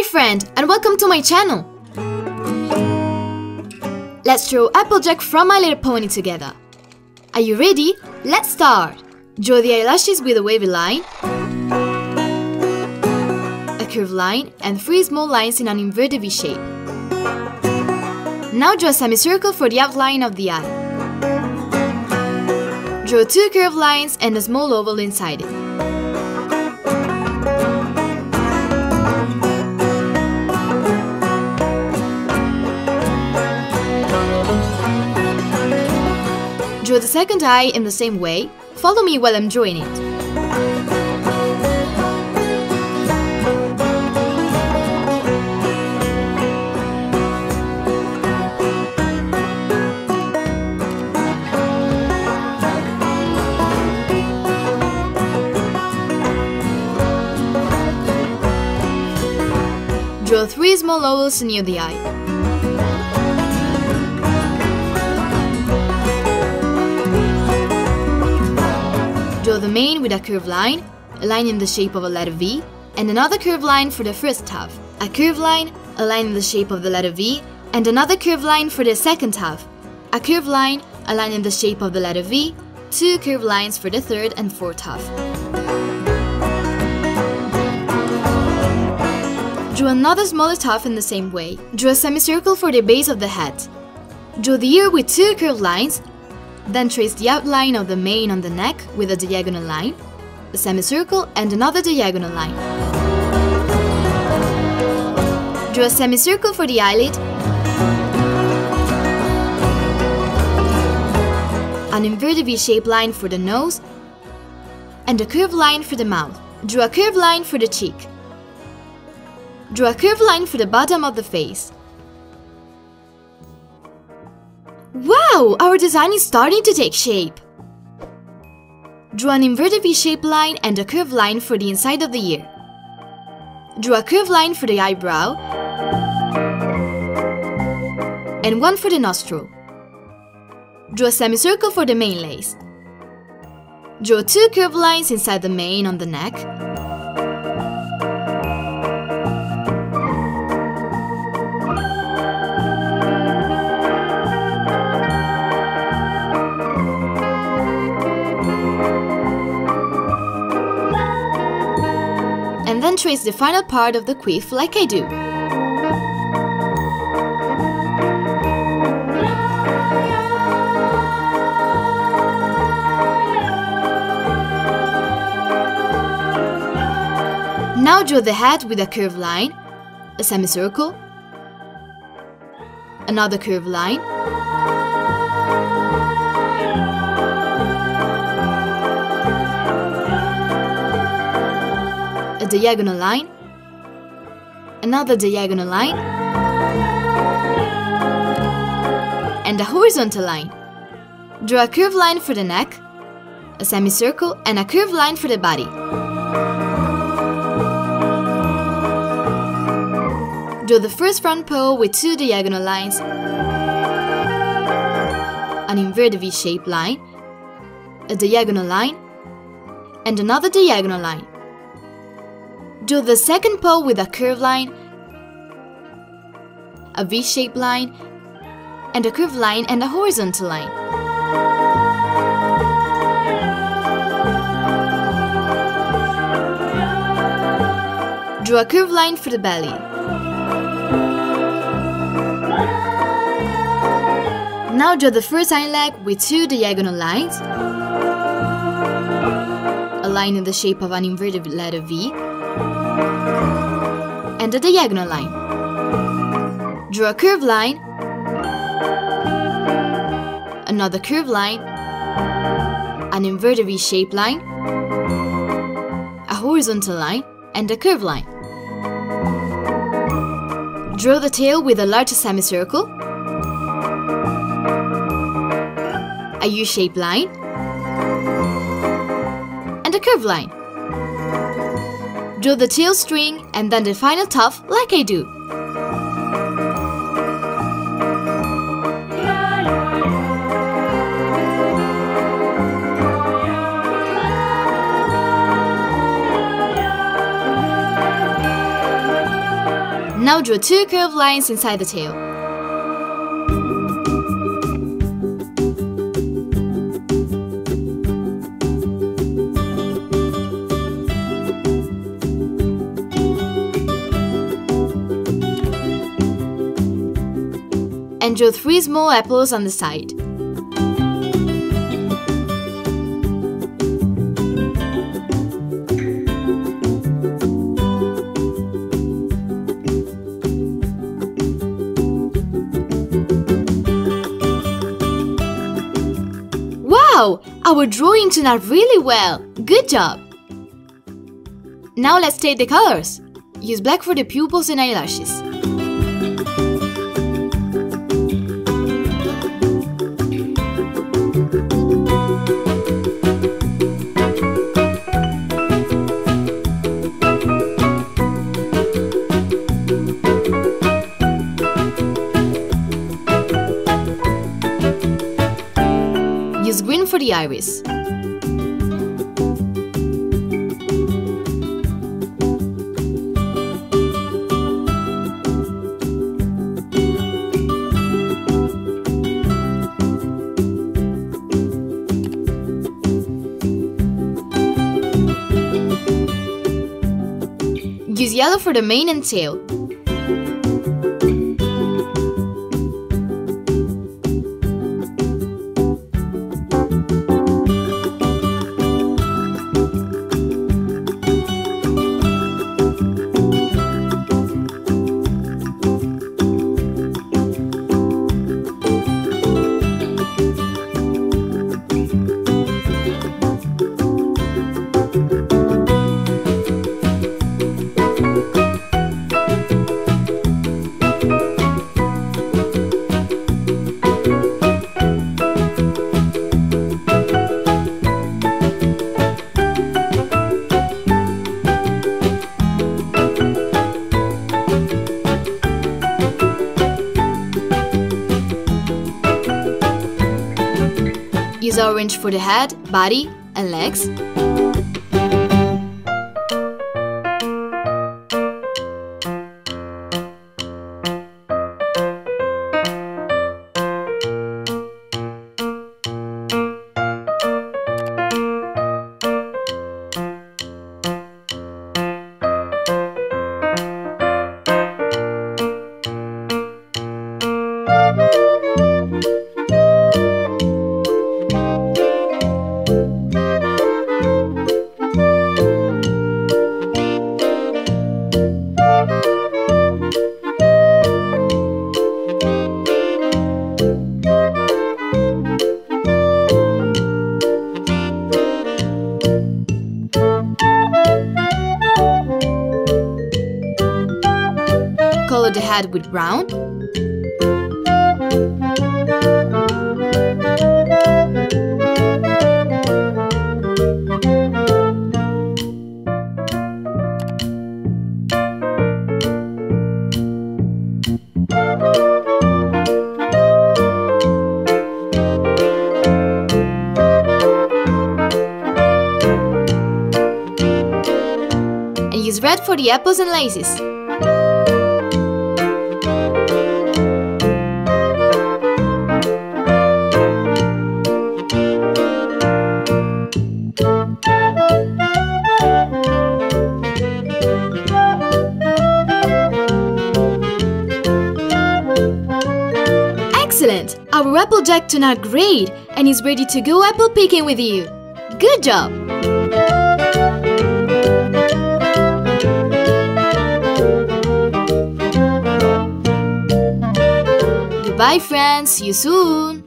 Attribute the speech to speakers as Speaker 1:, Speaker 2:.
Speaker 1: Hi friend, and welcome to my channel! Let's draw Applejack from My Little Pony together. Are you ready? Let's start! Draw the eyelashes with a wavy line, a curved line, and 3 small lines in an inverted V shape. Now draw a semicircle for the outline of the eye. Draw 2 curved lines and a small oval inside it. Draw the second eye in the same way. Follow me while I'm drawing it. Draw 3 small ovals near the eye. Draw the mane with a curved line, a line in the shape of a letter V, and another curved line for the first half, a curved line, a line in the shape of the letter V, and another curved line for the second half, a curved line, a line in the shape of the letter V, 2 curved lines for the third and fourth half. Draw another smaller half in the same way. Draw a semicircle for the base of the head. Draw the ear with 2 curved lines, then trace the outline of the mane on the neck with a diagonal line, a semicircle, and another diagonal line. Draw a semicircle for the eyelid, an inverted V-shaped line for the nose, and a curved line for the mouth. Draw a curved line for the cheek. Draw a curved line for the bottom of the face. Wow! Our design is starting to take shape! Draw an inverted V-shaped line and a curved line for the inside of the ear. Draw a curved line for the eyebrow and one for the nostril. Draw a semicircle for the mane lace. Draw 2 curved lines inside the mane on the neck. And then trace the final part of the quiff like I do. Now draw the head with a curved line, a semicircle, another curved line, a diagonal line, another diagonal line, and a horizontal line. Draw a curved line for the neck, a semicircle, and a curved line for the body. Draw the first front paw with 2 diagonal lines, an inverted V-shaped line, a diagonal line, and another diagonal line. Draw the second paw with a curved line, a V-shaped line, and a curved line and a horizontal line. Draw a curved line for the belly. Now draw the first hind leg with 2 diagonal lines, a line in the shape of an inverted letter V, and a diagonal line. Draw a curved line, another curved line, an inverted V-shaped line, a horizontal line, and a curved line. Draw the tail with a large semicircle, a U-shaped line, and a curved line. Draw the tail string and then the final tuft like I do. Now draw 2 curved lines inside the tail. And draw 3 small apples on the side. Wow! Our drawing turned out really well! Good job! Now let's take the colors. Use black for the pupils and eyelashes. Use green for the iris. Use yellow for the mane and tail. Use orange for the head, body, and legs. Color the head with brown. And use red for the apples and laces. Excellent! Our Applejack turned out great and is ready to go apple picking with you. Good job! Goodbye friends, see you soon!